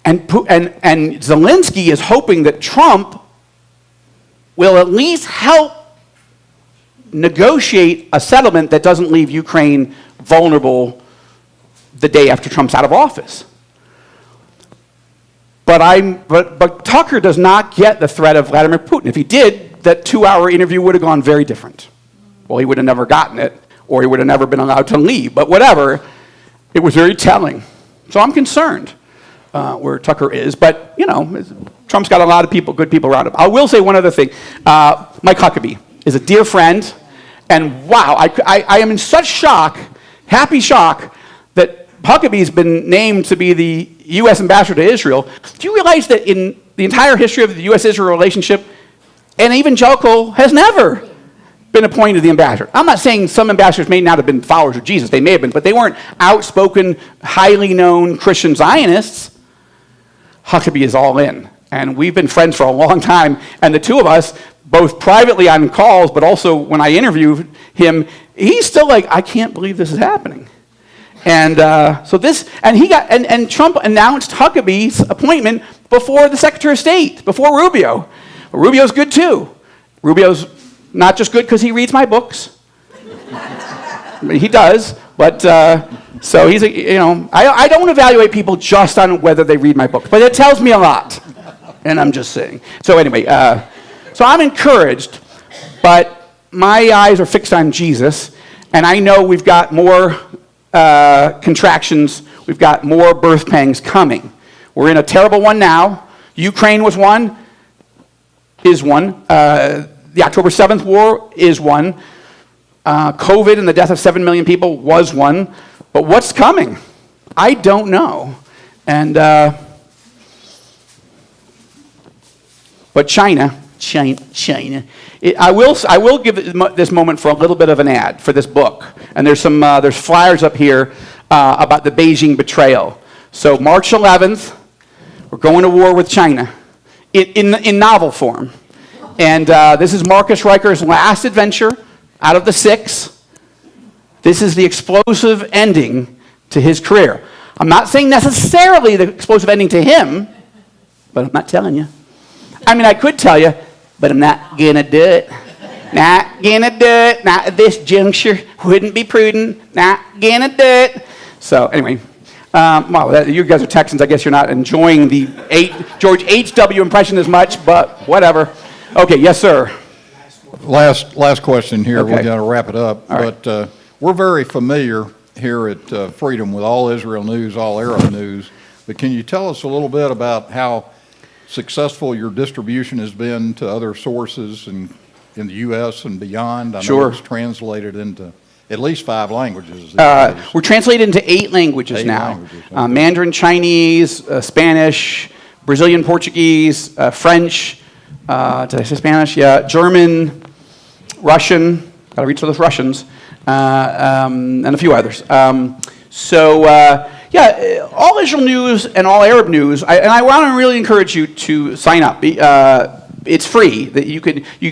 And Zelensky is hoping that Trump will at least help negotiate a settlement that doesn't leave Ukraine vulnerable the day after Trump's out of office. But Tucker does not get the threat of Vladimir Putin. If he did, that 2-hour interview would have gone very different. Well, he would have never gotten it, or he would have never been allowed to leave. But whatever, it was very telling. So I'm concerned where Tucker is. But, you know, Trump's got a lot of people, good people around him. I will say one other thing. Mike Huckabee is a dear friend. And wow, I am in such shock, happy shock, that Huckabee's been named to be the U.S. ambassador to Israel. Do you realize that in the entire history of the U.S.-Israel relationship, an evangelical has never been appointed the ambassador? I'm not saying some ambassadors may not have been followers of Jesus. They may have been, but they weren't outspoken, highly known Christian Zionists. Huckabee is all in. And we've been friends for a long time. And the two of us, both privately on calls, but also when I interviewed him, he's still like, I can't believe this is happening. And and Trump announced Huckabee's appointment before the Secretary of State, before Rubio. But Rubio's good too. Rubio's not just good because he reads my books. He does, but so he's I don't evaluate people just on whether they read my books, but it tells me a lot. And I'm just saying. So anyway, so I'm encouraged, but my eyes are fixed on Jesus, and I know we've got more contractions, we've got more birth pangs coming. We're in a terrible one now. Ukraine was one, is one. The October 7th war is one. COVID and the death of 7 million people was one. But what's coming? I don't know. And but China. I will give this moment for a little bit of an ad for this book. And there's flyers up here about the Beijing betrayal. So March 11th, we're going to war with China in novel form. And this is Marcus Riker's last adventure out of the 6. This is the explosive ending to his career. I'm not saying necessarily the explosive ending to him, but I'm not telling you. I mean, I could tell you, but I'm not gonna do it. Not gonna do it. Not at this juncture. Wouldn't be prudent. Not gonna do it. So anyway, well, you guys are Texans. I guess you're not enjoying the George H.W. impression as much, but whatever. Okay, yes, sir. Last question here. Okay. We got to wrap it up. All right. But we're very familiar here at Freedom with All Israel News, All Arab News. But can you tell us a little bit about how successful your distribution has been to other sources in the U.S. and beyond? I Sure. know it's translated into at least 5 languages these days. We're translated into 8 languages 8 now. languages, okay. Mandarin Chinese, Spanish, Brazilian Portuguese, French, did I say Spanish? Yeah, German, Russian, gotta reach for those Russians, and a few others. Yeah, All Israel News and All Arab News, and I want to really encourage you to sign up. It's free. That you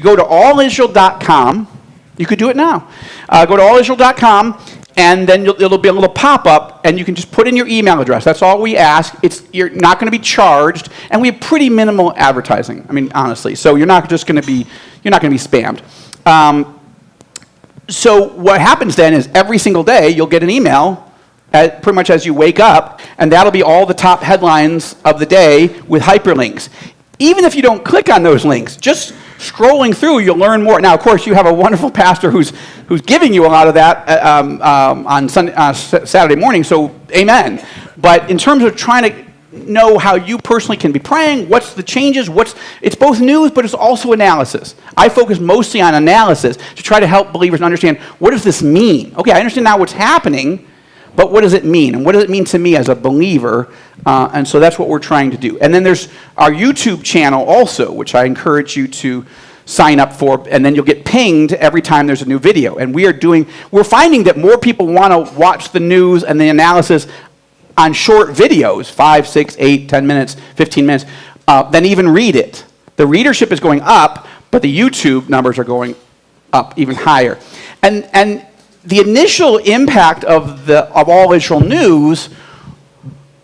go to allisrael.com. You could do it now. Go to allisrael.com, and then it'll be a little pop-up, and you can just put in your email address. That's all we ask. You're not going to be charged, and we have pretty minimal advertising. I mean, honestly, so you're not going to be spammed. So what happens then is every single day you'll get an email, pretty much as you wake up, and that'll be all the top headlines of the day with hyperlinks. Even if you don't click on those links, just scrolling through, you'll learn more. Now, of course, you have a wonderful pastor who's giving you a lot of that on Saturday morning, so amen. But in terms of trying to know how you personally can be praying, what's the changes, it's both news, but it's also analysis. I focus mostly on analysis to try to help believers understand, what does this mean? Okay, I understand now what's happening, but what does it mean? And what does it mean to me as a believer? And so that's what we're trying to do. And then there's our YouTube channel also, which I encourage you to sign up for, and then you'll get pinged every time there's a new video. And we're finding that more people want to watch the news and the analysis on short videos, 5, 6, 8, 10 minutes, 15 minutes, than even read it. The readership is going up, but the YouTube numbers are going up even higher. And the initial impact of All Israel News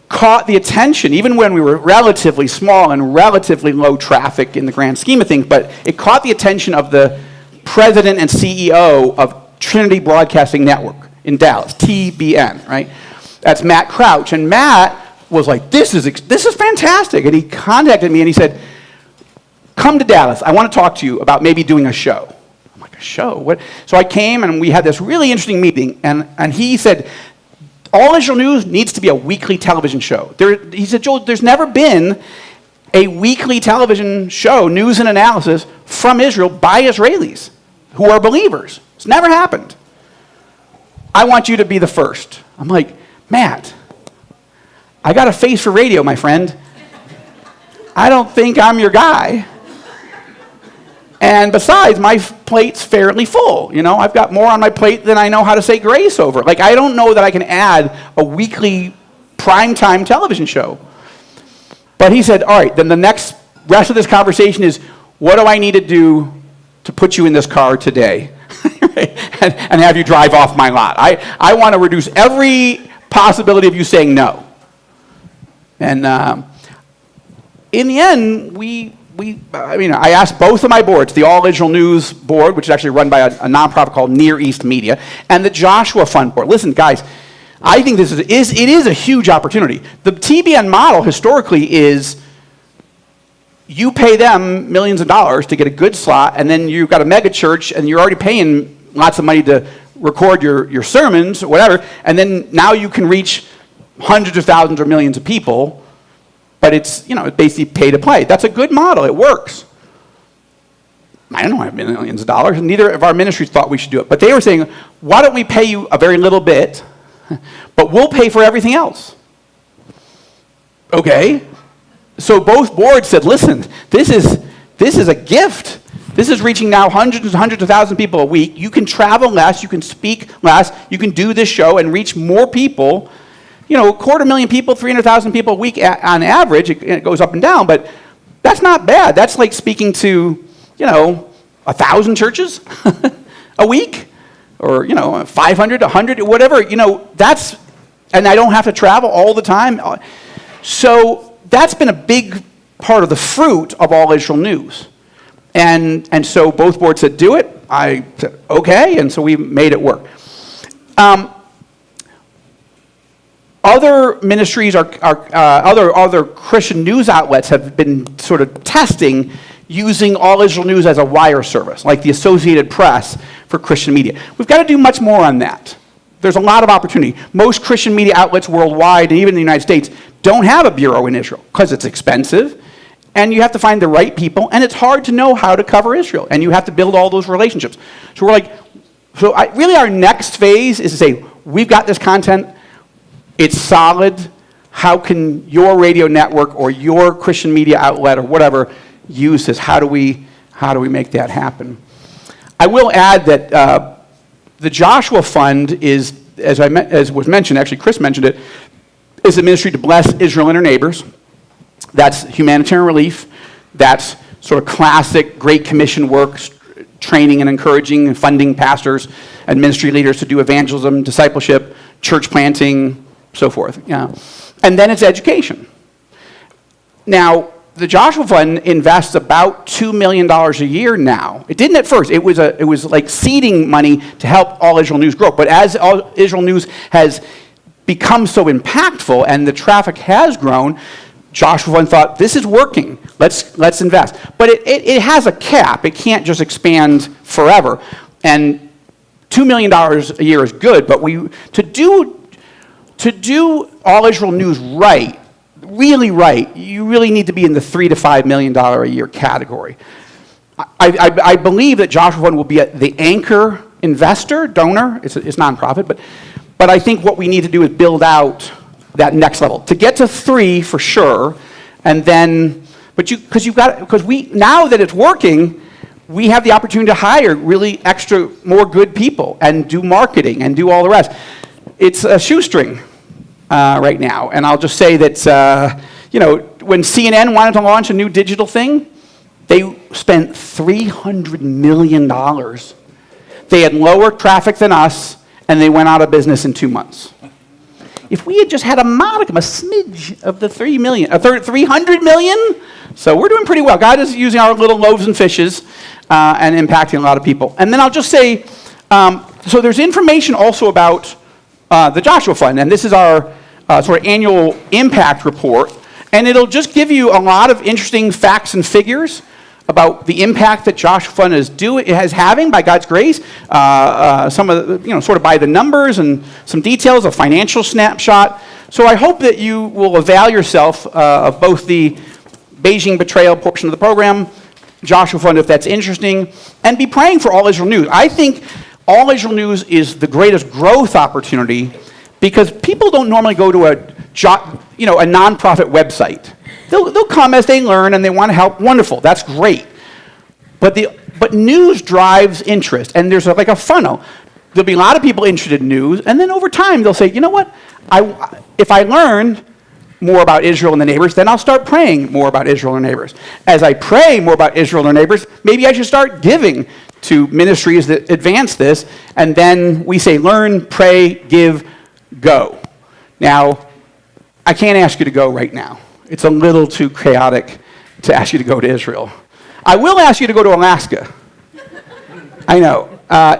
caught the attention, even when we were relatively small and relatively low traffic in the grand scheme of things, but it caught the attention of the president and CEO of Trinity Broadcasting Network in Dallas, TBN, right? That's Matt Crouch. And Matt was like, this is fantastic. And he contacted me and he said, come to Dallas. I want to talk to you about maybe doing a show. I'm like, a show? What? So I came and we had this really interesting meeting. And he said, All Israel News needs to be a weekly television show. He said, Joel, there's never been a weekly television show, news and analysis, from Israel by Israelis who are believers. It's never happened. I want you to be the first. I'm like, Matt, I got a face for radio, my friend. I don't think I'm your guy. And besides, my plate's fairly full. You know, I've got more on my plate than I know how to say grace over. Like, I don't know that I can add a weekly primetime television show. But he said, all right, then the next rest of this conversation is, what do I need to do to put you in this car today and have you drive off my lot? I want to reduce every possibility of you saying no. And in the end, I asked both of my boards, the All Israel News board, which is actually run by a nonprofit called Near East Media, and the Joshua Fund board. Listen, guys, I think it is a huge opportunity. The TBN model historically is you pay them millions of dollars to get a good slot, and then you've got a mega church, and you're already paying lots of money to record your sermons or whatever, and then now you can reach hundreds of thousands or millions of people, but it's, basically pay to play. That's a good model. It works. I don't have millions of dollars, and neither of our ministries thought we should do it. But they were saying, why don't we pay you a very little bit, but we'll pay for everything else. Okay. So both boards said, listen, this is a gift. This is reaching now hundreds and hundreds of thousands of people a week. You can travel less, you can speak less, you can do this show and reach more people. 250,000 people, 300,000 people a week on average. It goes up and down, but that's not bad. That's like speaking to, 1,000 churches a week, or 500, 100, whatever. That's, and I don't have to travel all the time. So that's been a big part of the fruit of All Israel News. And so both boards said, do it. I said, okay, and so we made it work. Other ministries other Christian news outlets have been sort of testing using All Israel News as a wire service, like the Associated Press for Christian media. We've got to do much more on that. There's a lot of opportunity. Most Christian media outlets worldwide, and even in the United States, don't have a bureau in Israel because it's expensive, and you have to find the right people, and it's hard to know how to cover Israel, and you have to build all those relationships. So we're like, really our next phase is to say, we've got this content, it's solid, how can your radio network or your Christian media outlet or whatever use this? How do we make that happen? I will add that the Joshua Fund is, as was mentioned, actually Chris mentioned it, is a ministry to bless Israel and her neighbors. That's humanitarian relief. That's sort of classic Great Commission work, training and encouraging and funding pastors and ministry leaders to do evangelism, discipleship, church planting, so forth. Yeah. And then it's education. Now, the Joshua Fund invests about $2 million a year now. It didn't at first. It was like seeding money to help All Israel News grow. But as All Israel News has become so impactful and the traffic has grown, Joshua Fund thought, this is working. Let's invest. But it has a cap. It can't just expand forever. And $2 million a year is good, but to do All Israel News right, really right, you really need to be in the $3 to $5 million a year category. I believe that Joshua Fund will be the anchor investor, donor. It's nonprofit, but I think what we need to do is build out that next level to get to 3 for sure, and then because now that it's working, we have the opportunity to hire really more good people and do marketing and do all the rest. It's a shoestring right now, and I'll just say that when CNN wanted to launch a new digital thing, they spent $300 million They had lower traffic than us, and they went out of business in 2 months. If we had just had a modicum, a smidge of the 300 million, so we're doing pretty well. God is using our little loaves and fishes and impacting a lot of people. And then I'll just say, so there's information also about the Joshua Fund, and this is our sort of annual impact report, and it'll just give you a lot of interesting facts and figures about the impact that Joshua Fund is having by God's grace, some of the, sort of by the numbers and some details, a financial snapshot. So I hope that you will avail yourself of both the Beijing betrayal portion of the program, Joshua Fund if that's interesting, and be praying for All Israel News. I think All Israel News is the greatest growth opportunity because people don't normally go to a nonprofit website. They'll come as they learn and they want to help. Wonderful, that's great. But news drives interest, and there's like a funnel. There'll be a lot of people interested in news, and then over time they'll say, you know what? If I learn more about Israel and the neighbors, then I'll start praying more about Israel and neighbors. As I pray more about Israel and neighbors, maybe I should start giving to ministries that advance this, and then we say, learn, pray, give, go. Now, I can't ask you to go right now. It's a little too chaotic to ask you to go to Israel. I will ask you to go to Alaska. I know.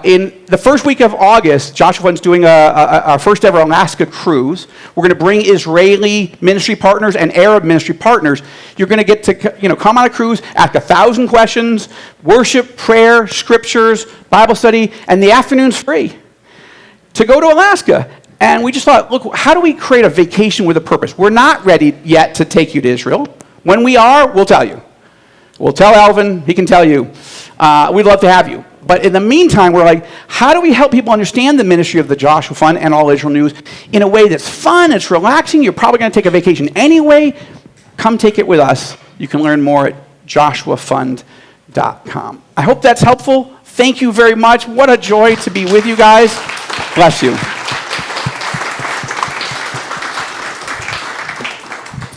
In the first week of August, Joshua Fund's doing our first ever Alaska cruise. We're going to bring Israeli ministry partners and Arab ministry partners. You're going to get to come on a cruise, ask 1,000 questions, worship, prayer, scriptures, Bible study, and the afternoon's free to go to Alaska. And we just thought, look, how do we create a vacation with a purpose? We're not ready yet to take you to Israel. When we are, we'll tell you. We'll tell Alvin, he can tell you. We'd love to have you. But in the meantime, we're like, how do we help people understand the ministry of the Joshua Fund and All Israel News in a way that's fun, it's relaxing, you're probably going to take a vacation anyway. Come take it with us. You can learn more at joshuafund.com. I hope that's helpful. Thank you very much. What a joy to be with you guys. Bless you.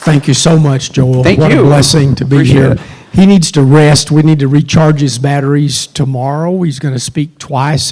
Thank you so much, Joel. Thank what you. a blessing to be Appreciate here. it. He needs to rest. We need to recharge his batteries tomorrow. He's going to speak twice